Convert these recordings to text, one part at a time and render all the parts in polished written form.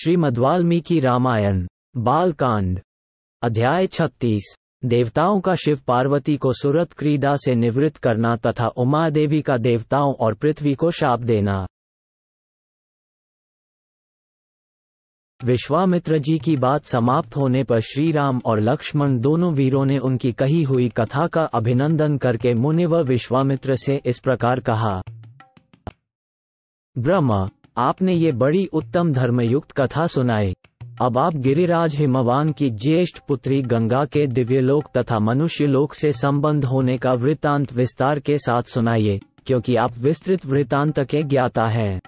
श्रीमद्वाल्मीकि रामायण बालकांड अध्याय 36। देवताओं का शिव पार्वती को सुरत क्रीड़ा से निवृत्त करना तथा उमा देवी का देवताओं और पृथ्वी को शाप देना। विश्वामित्र जी की बात समाप्त होने पर श्री राम और लक्ष्मण दोनों वीरों ने उनकी कही हुई कथा का अभिनंदन करके मुनिवर विश्वामित्र से इस प्रकार कहा। ब्रह्मा, आपने ये बड़ी उत्तम धर्मयुक्त कथा सुनाई। अब आप गिरिराज हिमवान की ज्येष्ठ पुत्री गंगा के दिव्यलोक तथा मनुष्यलोक से संबंध होने का वृत्तांत विस्तार के साथ सुनाइए, क्योंकि आप विस्तृत वृत्तांत के ज्ञाता हैं।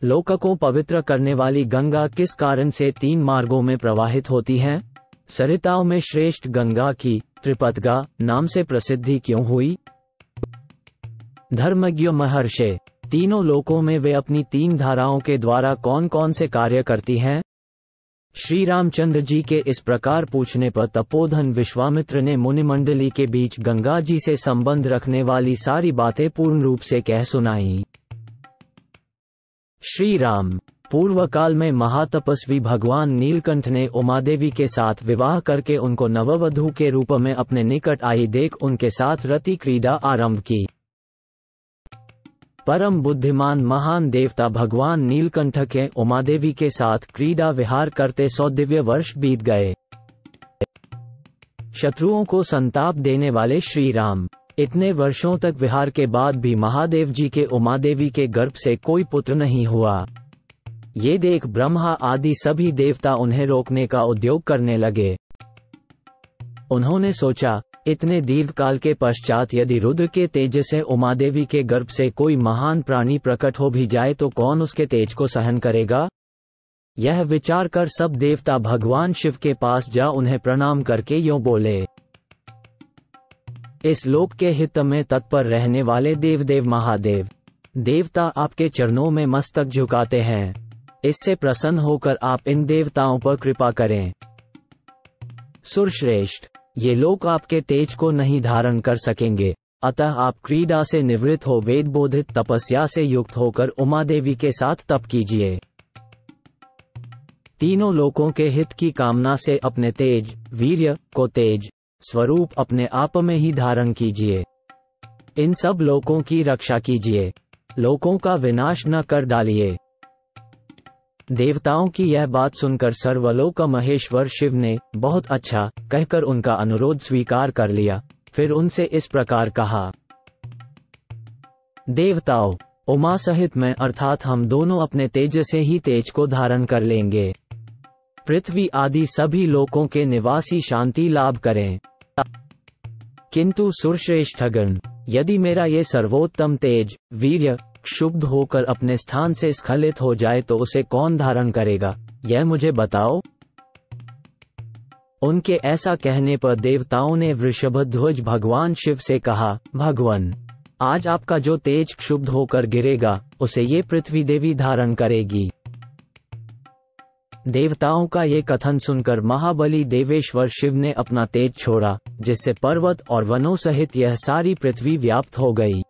लोक को पवित्र करने वाली गंगा किस कारण से 3 मार्गों में प्रवाहित होती है? सरिताओं में श्रेष्ठ गंगा की त्रिपतगा नाम से प्रसिद्धि क्यों हुई? धर्मज्ञ महर्षि, तीनों लोकों में वे अपनी 3 धाराओं के द्वारा कौन कौन से कार्य करती हैं? श्री रामचंद्र जी के इस प्रकार पूछने पर तपोधन विश्वामित्र ने मुनिमंडली के बीच गंगा जी से संबंध रखने वाली सारी बातें पूर्ण रूप से कह सुनाई। श्री राम, पूर्व काल में महातपस्वी भगवान नीलकंठ ने उमा देवी के साथ विवाह करके उनको नववधू के रूप में अपने निकट आई देख उनके साथ रति क्रीड़ा आरंभ की। परम बुद्धिमान महान देवता भगवान नीलकंठ के उमा देवी के साथ क्रीड़ा विहार करते 100 दिव्य वर्ष बीत गए। शत्रुओं को संताप देने वाले श्री राम इतने वर्षों तक विहार के बाद भी महादेव जी के उमा देवी के गर्भ से कोई पुत्र नहीं हुआ। ये देख ब्रह्मा आदि सभी देवता उन्हें रोकने का उद्योग करने लगे। उन्होंने सोचा, इतने दीर्घकाल के पश्चात यदि रुद्र के तेज से उमा देवी के गर्भ से कोई महान प्राणी प्रकट हो भी जाए तो कौन उसके तेज को सहन करेगा? यह विचार कर सब देवता भगवान शिव के पास जा उन्हें प्रणाम करके यूं बोले। इस लोक के हित में तत्पर रहने वाले देवदेव महादेव, देवता आपके चरणों में मस्तक झुकाते हैं। इससे प्रसन्न होकर आप इन देवताओं पर कृपा करें। सुरश्रेष्ठ, ये लोग आपके तेज को नहीं धारण कर सकेंगे, अतः आप क्रीड़ा से निवृत्त हो वेद बोधित तपस्या से युक्त होकर उमा देवी के साथ तप कीजिए। तीनों लोकों के हित की कामना से अपने तेज वीर्य को तेज स्वरूप अपने आप में ही धारण कीजिए। इन सब लोकों की रक्षा कीजिए, लोकों का विनाश न कर डालिए। देवताओं की यह बात सुनकर सर्वलोक महेश्वर शिव ने बहुत अच्छा कहकर उनका अनुरोध स्वीकार कर लिया। फिर उनसे इस प्रकार कहा। देवताओं, उमा सहित मैं अर्थात हम दोनों अपने तेज से ही तेज को धारण कर लेंगे। पृथ्वी आदि सभी लोकों के निवासी शांति लाभ करें। किंतु सुरश्रेष्ठगण, यदि मेरा ये सर्वोत्तम तेज वीर्य क्षुब्ध होकर अपने स्थान से स्खलित हो जाए तो उसे कौन धारण करेगा, यह मुझे बताओ। उनके ऐसा कहने पर देवताओं ने वृषभध्वज भगवान शिव से कहा, भगवान, आज आपका जो तेज क्षुब्ध होकर गिरेगा उसे ये पृथ्वी देवी धारण करेगी। देवताओं का ये कथन सुनकर महाबली देवेश्वर शिव ने अपना तेज छोड़ा, जिससे पर्वत और वनों सहित यह सारी पृथ्वी व्याप्त हो गई।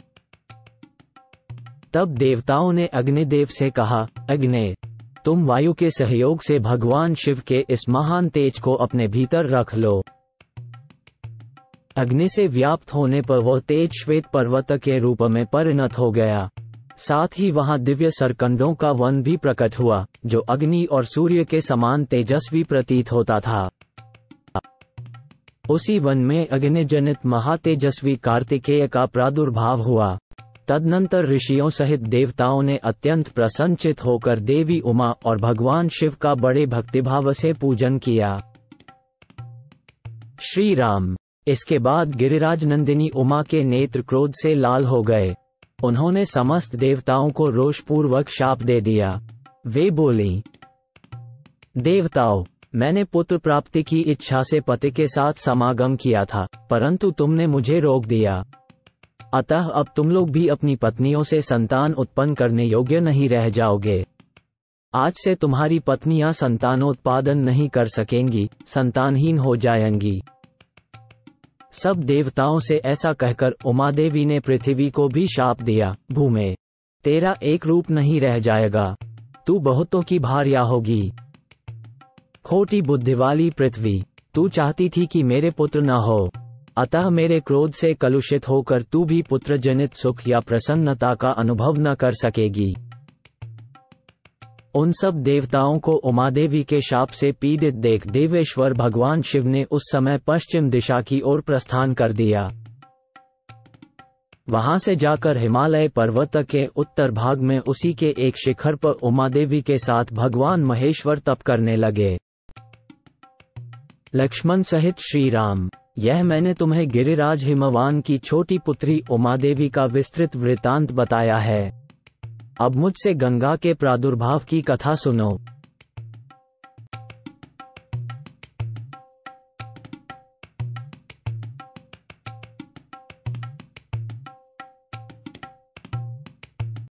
तब देवताओं ने अग्निदेव से कहा, अग्नि, तुम वायु के सहयोग से भगवान शिव के इस महान तेज को अपने भीतर रख लो। अग्नि से व्याप्त होने पर वह तेज श्वेत पर्वत के रूप में परिणत हो गया। साथ ही वहां दिव्य सरकंडों का वन भी प्रकट हुआ, जो अग्नि और सूर्य के समान तेजस्वी प्रतीत होता था। उसी वन में अग्निजनित महातेजस्वी कार्तिकेय का प्रादुर्भाव हुआ। तदनंतर ऋषियों सहित देवताओं ने अत्यंत प्रसन्नचित होकर देवी उमा और भगवान शिव का बड़े भक्तिभाव से पूजन किया। श्री राम, इसके बाद गिरिराज नंदिनी उमा के नेत्र क्रोध से लाल हो गए। उन्होंने समस्त देवताओं को रोषपूर्वक शाप दे दिया। वे बोली, देवताओं, मैंने पुत्र प्राप्ति की इच्छा से पति के साथ समागम किया था, परंतु तुमने मुझे रोक दिया। अतः अब तुम लोग भी अपनी पत्नियों से संतान उत्पन्न करने योग्य नहीं रह जाओगे। आज से तुम्हारी पत्नियां संतानोत्पादन नहीं कर सकेंगी, संतानहीन हो जाएंगी। सब देवताओं से ऐसा कहकर उमा देवी ने पृथ्वी को भी शाप दिया, भूमे, तेरा एक रूप नहीं रह जाएगा। तू बहुतों की भार्या होगी। खोटी बुद्धि वाली पृथ्वी, तू चाहती थी कि मेरे पुत्र न हो, अतः मेरे क्रोध से कलुषित होकर तू भी पुत्र जनित सुख या प्रसन्नता का अनुभव न कर सकेगी। उन सब देवताओं को उमादेवी के शाप से पीड़ित देख देवेश्वर भगवान शिव ने उस समय पश्चिम दिशा की ओर प्रस्थान कर दिया। वहां से जाकर हिमालय पर्वत के उत्तर भाग में उसी के एक शिखर पर उमादेवी के साथ भगवान महेश्वर तप करने लगे। लक्ष्मण सहित श्री राम, यह मैंने तुम्हें गिरिराज हिमवान की छोटी पुत्री उमादेवी का विस्तृत वृतांत बताया है। अब मुझसे गंगा के प्रादुर्भाव की कथा सुनो।